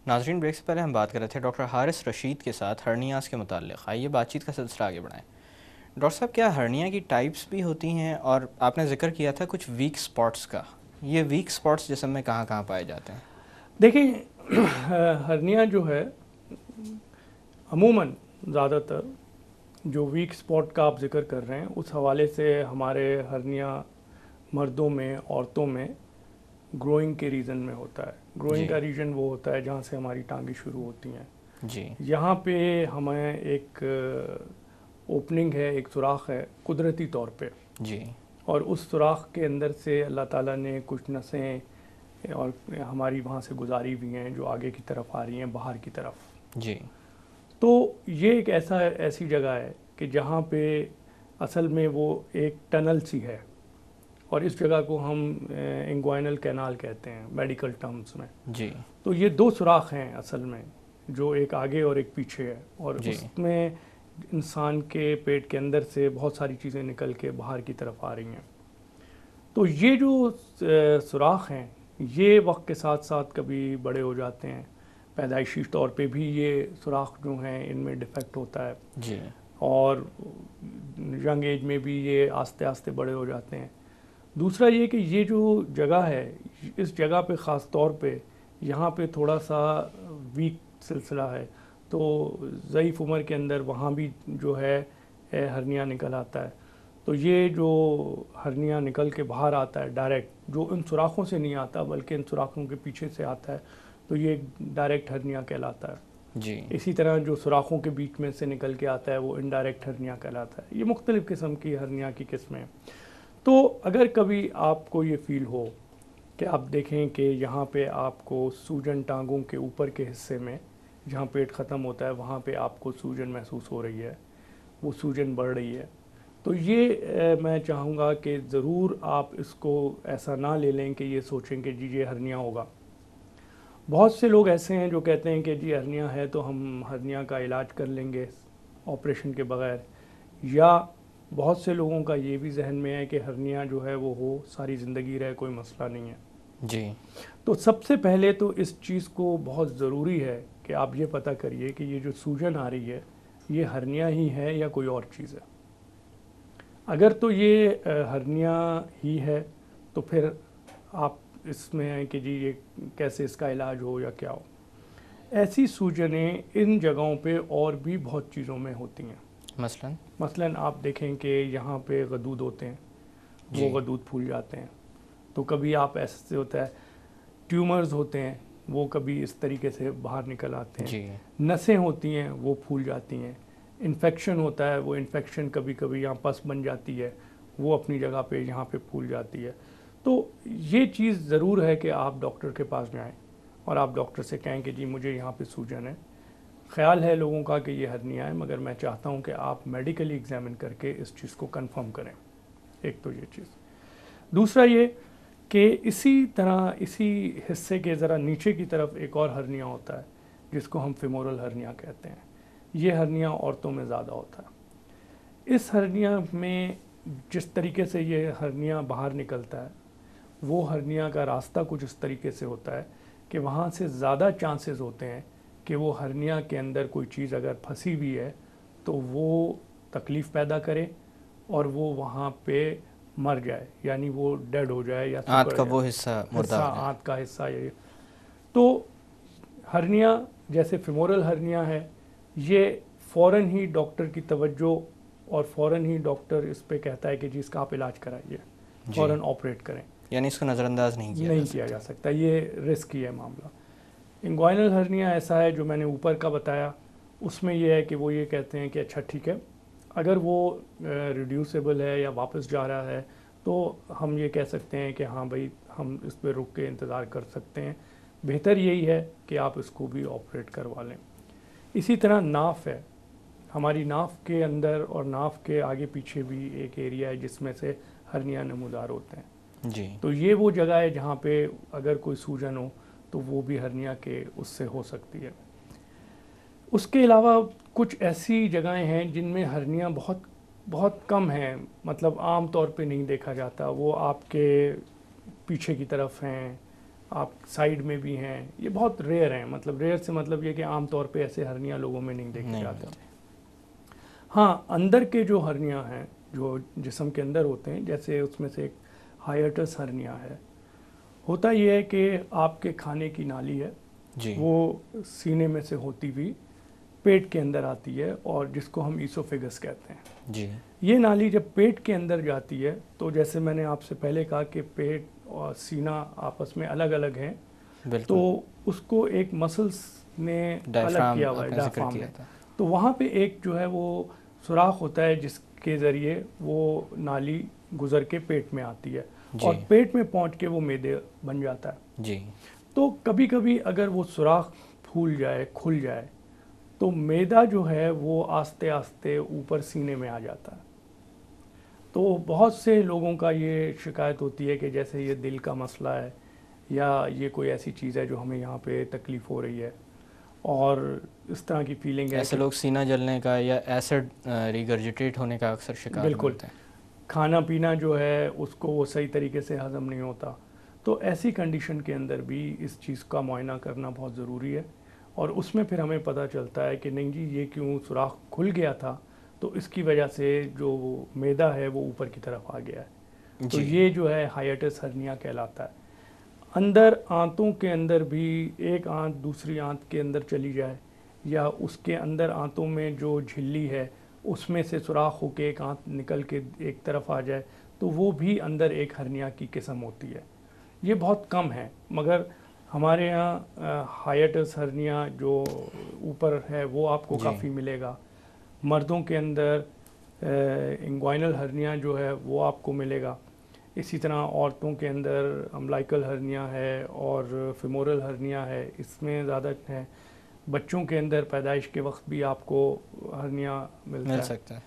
नाज़रीन, ब्रेक से पहले हम बात कर रहे थे डॉक्टर हारिस रशीद के साथ हर्नियाज़ के मुताल्लिक़। आइए बातचीत का सिलसिला आगे बढ़ाएं। डॉक्टर साहब, क्या हर्निया की टाइप्स भी होती हैं? और आपने जिक्र किया था कुछ वीक स्पॉट्स का। ये वीक स्पॉट्स जिस्म में कहाँ कहाँ पाए जाते हैं? देखिए, हर्निया जो है अमूमन ज़्यादातर जो वीक स्पॉट का आप जिक्र कर रहे हैं उस हवाले से हमारे हर्निया मर्दों में, औरतों में ग्रोइंग के रीज़न में होता है। ग्रोइंग जी का रीजन वो होता है जहाँ से हमारी टांगें शुरू होती हैं। जी यहाँ पे हमें एक ओपनिंग है, एक सुराख है कुदरती तौर पे, जी और उस सुराख के अंदर से अल्लाह ताला ने कुछ नसें और हमारी वहाँ से गुजारी हुई हैं जो आगे की तरफ आ रही हैं, बाहर की तरफ। जी तो ये एक ऐसी जगह है कि जहाँ पे असल में वो एक टनल सी है, और इस जगह को हम इंग्वाइनल कैनाल कहते हैं मेडिकल टर्म्स में। जी तो ये दो सुराख हैं असल में, जो एक आगे और एक पीछे है, और जी उसमें इंसान के पेट के अंदर से बहुत सारी चीज़ें निकल के बाहर की तरफ आ रही हैं। तो ये जो सुराख हैं ये वक्त के साथ साथ कभी बड़े हो जाते हैं, पैदाइशी तौर पे भी ये सुराख जो हैं इनमें डिफेक्ट होता है, जी और यंग एज में भी ये आस्ते आस्ते बड़े हो जाते हैं। दूसरा ये कि ये जो जगह है, इस जगह पे ख़ास तौर पे यहाँ पे थोड़ा सा वीक सिलसिला है, तो ज़ईफ़ उम्र के अंदर वहाँ भी जो है हर्निया निकल आता है। तो ये जो हर्निया निकल के बाहर आता है डायरेक्ट, जो इन सुराखों से नहीं आता बल्कि इन सुराखों के पीछे से आता है, तो ये डायरेक्ट हर्निया कहलाता है। जी इसी तरह जो सुराखों के बीच में से निकल के आता है वो इनडायरेक्ट हर्निया कहलाता है। ये मुख्तलिफ़ किस्म की हर्निया की किस्में हैं। तो अगर कभी आपको ये फील हो कि आप देखें कि यहाँ पे आपको सूजन टांगों के ऊपर के हिस्से में, जहाँ पेट ख़त्म होता है वहाँ पे आपको सूजन महसूस हो रही है, वो सूजन बढ़ रही है, तो ये मैं चाहूँगा कि ज़रूर आप इसको ऐसा ना ले लें कि ये सोचें कि जी ये हर्निया होगा। बहुत से लोग ऐसे हैं जो कहते हैं कि जी हर्निया है तो हम हर्निया का इलाज कर लेंगे ऑपरेशन के बग़ैर, या बहुत से लोगों का ये भी जहन में है कि हर्निया जो है वो हो सारी ज़िंदगी रहे, कोई मसला नहीं है। जी तो सबसे पहले तो इस चीज़ को बहुत ज़रूरी है कि आप ये पता करिए कि ये जो सूजन आ रही है ये हर्निया ही है या कोई और चीज़ है। अगर तो ये हर्निया ही है तो फिर आप इसमें हैं कि जी ये कैसे इसका इलाज हो या क्या हो। ऐसी सूजनें इन जगहों पे और भी बहुत चीज़ों में होती हैं। मसलन आप देखें कि यहाँ पे गदूद होते हैं, वो जी गदूद फूल जाते हैं। तो कभी आप ऐसे होता है ट्यूमर्स होते हैं, वो कभी इस तरीके से बाहर निकल आते हैं। जी नसें होती हैं वो फूल जाती हैं। इन्फेक्शन होता है, वो इन्फेक्शन कभी कभी यहाँ पस बन जाती है, वो अपनी जगह पे यहाँ पे फूल जाती है। तो ये चीज़ ज़रूर है कि आप डॉक्टर के पास जाएं और आप डॉक्टर से कहें कि जी मुझे यहाँ पे सूजन है, ख्याल है लोगों का कि ये हर्निया है, मगर मैं चाहता हूँ कि आप मेडिकली एग्जामिन करके इस चीज़ को कंफर्म करें। एक तो ये चीज़। दूसरा ये कि इसी तरह इसी हिस्से के ज़रा नीचे की तरफ एक और हर्निया होता है जिसको हम फेमोरल हर्निया कहते हैं। ये हर्निया औरतों में ज़्यादा होता है। इस हर्निया में जिस तरीके से ये हर्निया बाहर निकलता है, वो हर्निया का रास्ता कुछ इस तरीके से होता है कि वहाँ से ज़्यादा चांसेस होते हैं कि वो हर्निया के अंदर कोई चीज़ अगर फंसी हुई है तो वो तकलीफ़ पैदा करे और वो वहाँ पे मर जाए, यानी वो डेड हो जाए या आंत सिकुड़ का जाए। वो हिस्सा मुर्दा हो जाए। आंत का हिस्सा ये। तो हर्निया जैसे फेमोरल हर्निया है, ये फ़ौरन ही डॉक्टर की तवज्जो और फ़ौरन ही डॉक्टर इस पे कहता है कि जी इसका आप इलाज कराइए, फ़ौरन ऑपरेट करें, यानी इसको नज़रअंदाज नहीं किया जा सकता। ये रिस्की है मामला। इंग्वाइनल हर्निया ऐसा है जो मैंने ऊपर का बताया, उसमें यह है कि वो ये कहते हैं कि अच्छा ठीक है, अगर वो रिड्यूसेबल है या वापस जा रहा है तो हम ये कह सकते हैं कि हाँ भाई हम इस पर रुक के इंतज़ार कर सकते हैं। बेहतर यही है कि आप इसको भी ऑपरेट करवा लें। इसी तरह नाफ है, हमारी नाफ के अंदर और नाफ के आगे पीछे भी एक एरिया है जिसमें से हर्निया नमूदार होते हैं। जी तो ये वो जगह है जहाँ पे अगर कोई सूजन हो तो वो भी हर्निया के उससे हो सकती है। उसके अलावा कुछ ऐसी जगहें हैं जिनमें हर्निया बहुत बहुत कम है, मतलब आम तौर पे नहीं देखा जाता। वो आपके पीछे की तरफ हैं, आप साइड में भी हैं, ये बहुत रेयर हैं। मतलब रेयर से मतलब ये कि आम तौर पे ऐसे हर्निया लोगों में नहीं देखे नहीं जाते। मिलते। हाँ, अंदर के जो हर्निया हैं जो जिस्म के अंदर होते हैं, जैसे उसमें से एक हाइएटस हर्निया है। होता ये है कि आपके खाने की नाली है जी वो सीने में से होती हुई पेट के अंदर आती है, और जिसको हम ईसोफेगस कहते हैं। जी ये नाली जब पेट के अंदर जाती है तो जैसे मैंने आपसे पहले कहा कि पेट और सीना आपस में अलग अलग हैं, बिल्कुल। तो उसको एक मसल्स ने अलग डायफ्राम किया हुआ है, आपने जिक्र डायफ्राम किया ने। था। तो वहाँ पे एक जो है वो सुराख होता है जिसके ज़रिए वो नाली गुजर के पेट में आती है, जी और पेट में पहुँच के वो मैदे बन जाता है। जी तो कभी कभी अगर वो सुराख फूल जाए, खुल जाए, तो मैदा जो है वो आस्ते आस्ते ऊपर सीने में आ जाता है। तो बहुत से लोगों का ये शिकायत होती है कि जैसे ये दिल का मसला है, या ये कोई ऐसी चीज़ है जो हमें यहाँ पे तकलीफ़ हो रही है, और इस तरह की फीलिंग है ऐसे कि लोग सीना जलने का या एसिड रिगर्जिटेट होने का अक्सर शिकार बिल्कुल मिलते हैं। खाना पीना जो है उसको वो सही तरीके से हज़म नहीं होता। तो ऐसी कंडीशन के अंदर भी इस चीज़ का मुआयना करना बहुत ज़रूरी है, और उसमें फिर हमें पता चलता है कि नहीं जी ये क्यों सुराख खुल गया था, तो इसकी वजह से जो मैदा है वो ऊपर की तरफ आ गया है। तो जी ये जो है हाइएटस हर्निया कहलाता है। अंदर आंतों के अंदर भी एक आंत दूसरी आंत के अंदर चली जाए, या उसके अंदर आंतों में जो झिल्ली है उसमें से सुराख होके एक आंत निकल के एक तरफ आ जाए, तो वो भी अंदर एक हर्निया की किस्म होती है। ये बहुत कम है, मगर हमारे यहाँ हाइएटस हर्निया जो ऊपर है वो आपको जी काफ़ी मिलेगा। मर्दों के अंदर इंग्वाइनल हर्निया जो है वो आपको मिलेगा। इसी तरह औरतों के अंदर अम्बिलिकल हर्निया है और फिमोरल हर्निया है, इसमें ज़्यादा है। बच्चों के अंदर पैदाइश के वक्त भी आपको हर्निया मिलता मिल है। सकता है।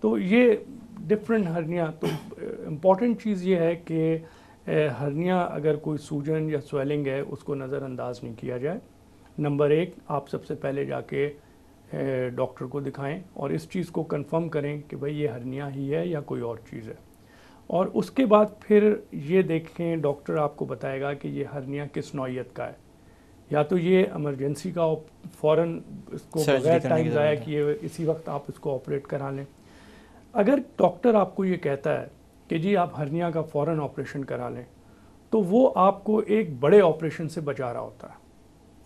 तो ये डिफरेंट हर्निया, तो इम्पॉर्टेंट चीज़ ये है कि हर्निया अगर कोई सूजन या स्वेलिंग है उसको नज़रअंदाज नहीं किया जाए। नंबर एक, आप सबसे पहले जाके डॉक्टर को दिखाएं और इस चीज़ को कंफर्म करें कि भाई ये हर्निया ही है या कोई और चीज़ है, और उसके बाद फिर ये देखें, डॉक्टर आपको बताएगा कि ये हर्निया किस नौइयत का है। या तो ये इमरजेंसी का फ़ौरन इसको सर्जरी बगैर करने की टाइम ज़ाया ज़रूरत है। किए इसी वक्त आप इसको ऑपरेट करा लें। अगर डॉक्टर आपको ये कहता है कि जी आप हर्निया का फ़ौरन ऑपरेशन करा लें, तो वो आपको एक बड़े ऑपरेशन से बचा रहा होता है।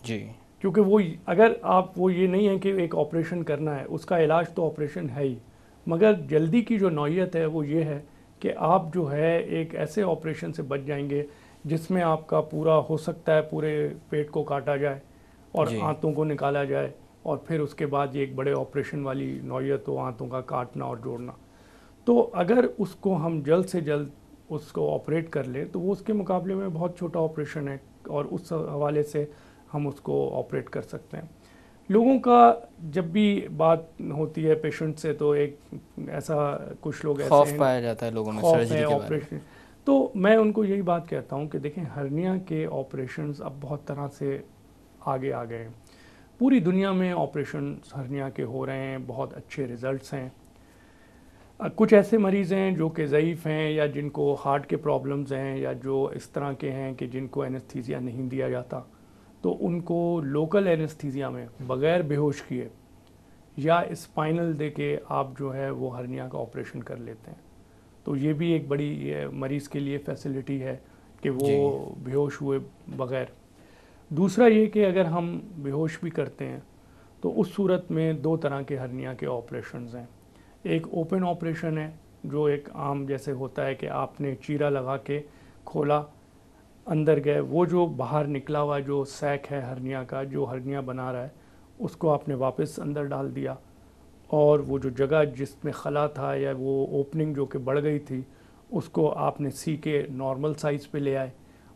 जी क्योंकि वो अगर आप वो ये नहीं है कि एक ऑपरेशन करना है, उसका इलाज तो ऑपरेशन है ही, मगर जल्दी की जो नौइयत है वो ये है कि आप जो है एक ऐसे ऑपरेशन से बच जाएंगे जिसमें आपका पूरा हो सकता है पूरे पेट को काटा जाए और जी आंतों को निकाला जाए, और फिर उसके बाद ये एक बड़े ऑपरेशन वाली नौइयत हो, आंतों का काटना और जोड़ना। तो अगर उसको हम जल्द से जल्द उसको ऑपरेट कर लें तो वो उसके मुकाबले में बहुत छोटा ऑपरेशन है, और उस हवाले से हम उसको ऑपरेट कर सकते हैं। लोगों का जब भी बात होती है पेशेंट से, तो एक ऐसा कुछ लोग ऐसे खौफ हैं, पाया जाता है लोगों में खौफ है सर्जरी के बारे में। ऑपरेशन। तो मैं उनको यही बात कहता हूँ कि देखें, हर्निया के ऑपरेशंस अब बहुत तरह से आगे आ गए हैं। पूरी दुनिया में ऑपरेशन हर्निया के हो रहे हैं, बहुत अच्छे रिजल्ट्स हैं। कुछ ऐसे मरीज़ हैं जो कि ज़ईफ़ हैं, या जिनको हार्ट के प्रॉब्लम्स हैं, या जो इस तरह के हैं कि जिनको एनेस्थीसिया नहीं दिया जाता, तो उनको लोकल एनेस्थीसिया में बग़ैर बेहोश किए या स्पाइनल दे के आप जो है वो हर्निया का ऑपरेशन कर लेते हैं। तो ये भी एक बड़ी मरीज़ के लिए फैसिलिटी है कि वो जी बेहोश हुए बग़ैर। दूसरा ये कि अगर हम बेहोश भी करते हैं तो उस सूरत में दो तरह के हर्निया के ऑपरेशंस हैं। एक ओपन ऑपरेशन है जो एक आम जैसे होता है कि आपने चीरा लगा के खोला, अंदर गए, वो जो बाहर निकला हुआ जो सैक है हर्निया का, जो हर्निया बना रहा है, उसको आपने वापस अंदर डाल दिया, और वो जो जगह जिसमें खला था या वो ओपनिंग जो कि बढ़ गई थी उसको आपने सी के नॉर्मल साइज़ पे ले आए,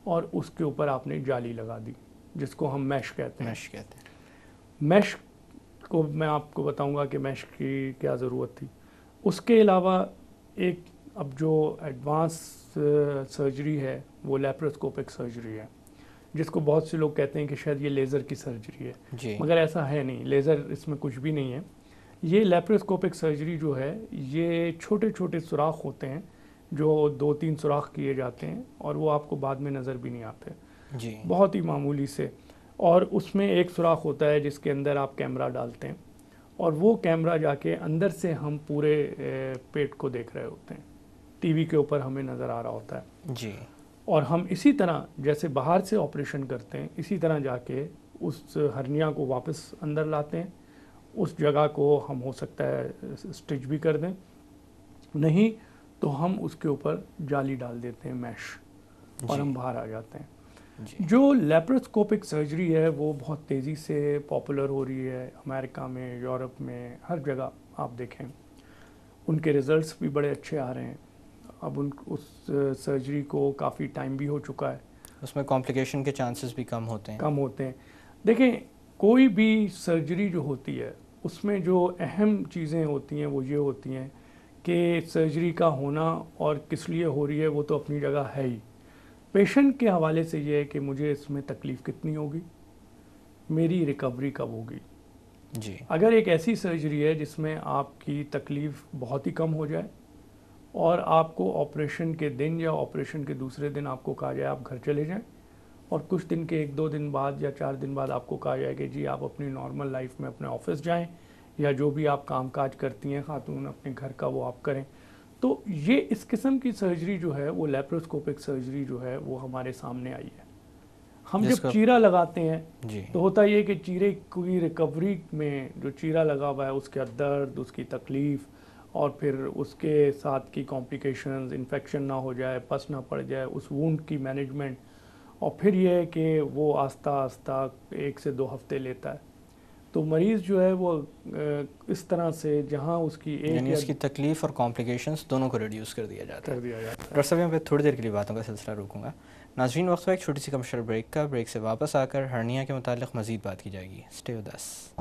और उसके ऊपर आपने जाली लगा दी जिसको हम मैश कहते हैं। मैश कहते हैं। मैश को मैं आपको बताऊंगा कि मैश की क्या ज़रूरत थी। उसके अलावा एक अब जो एडवांस सर्जरी है वो लैप्रोस्कोपिक सर्जरी है, जिसको बहुत से लोग कहते हैं कि शायद ये लेज़र की सर्जरी है, जी मगर ऐसा है नहीं। लेज़र इसमें कुछ भी नहीं है। ये लैप्रोस्कोपिक सर्जरी जो है, ये छोटे छोटे सुराख होते हैं जो 2-3 सुराख किए जाते हैं, और वो आपको बाद में नज़र भी नहीं आते। जी। बहुत ही मामूली से, और उसमें एक सुराख होता है जिसके अंदर आप कैमरा डालते हैं, और वो कैमरा जाके अंदर से हम पूरे पेट को देख रहे होते हैं, टीवी के ऊपर हमें नज़र आ रहा होता है जी। और हम इसी तरह जैसे बाहर से ऑपरेशन करते हैं इसी तरह जाके उस हर्निया को वापस अंदर लाते हैं। उस जगह को हम हो सकता है स्टिच भी कर दें, नहीं तो हम उसके ऊपर जाली डाल देते हैं, मैश, और हम बाहर आ जाते हैं। जी। जो लेप्रोस्कोपिक सर्जरी है वो बहुत तेज़ी से पॉपुलर हो रही है अमेरिका में, यूरोप में, हर जगह आप देखें उनके रिज़ल्ट्स भी बड़े अच्छे आ रहे हैं। अब उस सर्जरी को काफ़ी टाइम भी हो चुका है, उसमें कॉम्प्लिकेशन के चांसेस भी कम होते हैं। देखें, कोई भी सर्जरी जो होती है उसमें जो अहम चीज़ें होती हैं वो ये होती हैं कि सर्जरी का होना और किस लिए हो रही है वो तो अपनी जगह है ही। पेशेंट के हवाले से ये है कि मुझे इसमें तकलीफ़ कितनी होगी, मेरी रिकवरी कब होगी। जी। अगर एक ऐसी सर्जरी है जिसमें आपकी तकलीफ़ बहुत ही कम हो जाए और आपको ऑपरेशन के दिन या ऑपरेशन के दूसरे दिन आपको कहा जाए आप घर चले जाएं, और कुछ दिन के 1-2 दिन बाद या 4 दिन बाद आपको कहा जाए कि जी आप अपनी नॉर्मल लाइफ में अपने ऑफिस जाएं, या जो भी आप काम काज करती हैं खातून अपने घर का वो आप करें। तो ये इस किस्म की सर्जरी जो है वो लेप्रोस्कोपिक सर्जरी जो है वो हमारे सामने आई है। हम जब चीरा लगाते हैं जी। तो होता ये कि चीरे की रिकवरी में जो चीरा लगा हुआ है उसका दर्द, उसकी तकलीफ़, और फिर उसके साथ की कॉम्प्लिकेशंस, इन्फेक्शन ना हो जाए, पस ना पड़ जाए, उस वुंड की मैनेजमेंट, और फिर ये है कि वो आस्ता आस्ता 1 से 2 हफ्ते लेता है। तो मरीज़ जो है वो इस तरह से जहाँ उसकी यानी उसकी तकलीफ़ और कॉम्प्लिकेशंस दोनों को रिड्यूस कर दिया जाता है। डॉक्टर साहब यहाँ पे थोड़ी देर के लिए बातों का सिलसिला रोकूंगा। नाज़रीन, वक्त एक छोटी सी कमर्शियल ब्रेक का। ब्रेक से वापस आकर हर्निया के मुतालिक मज़ीद बात की जाएगी। Stay with us.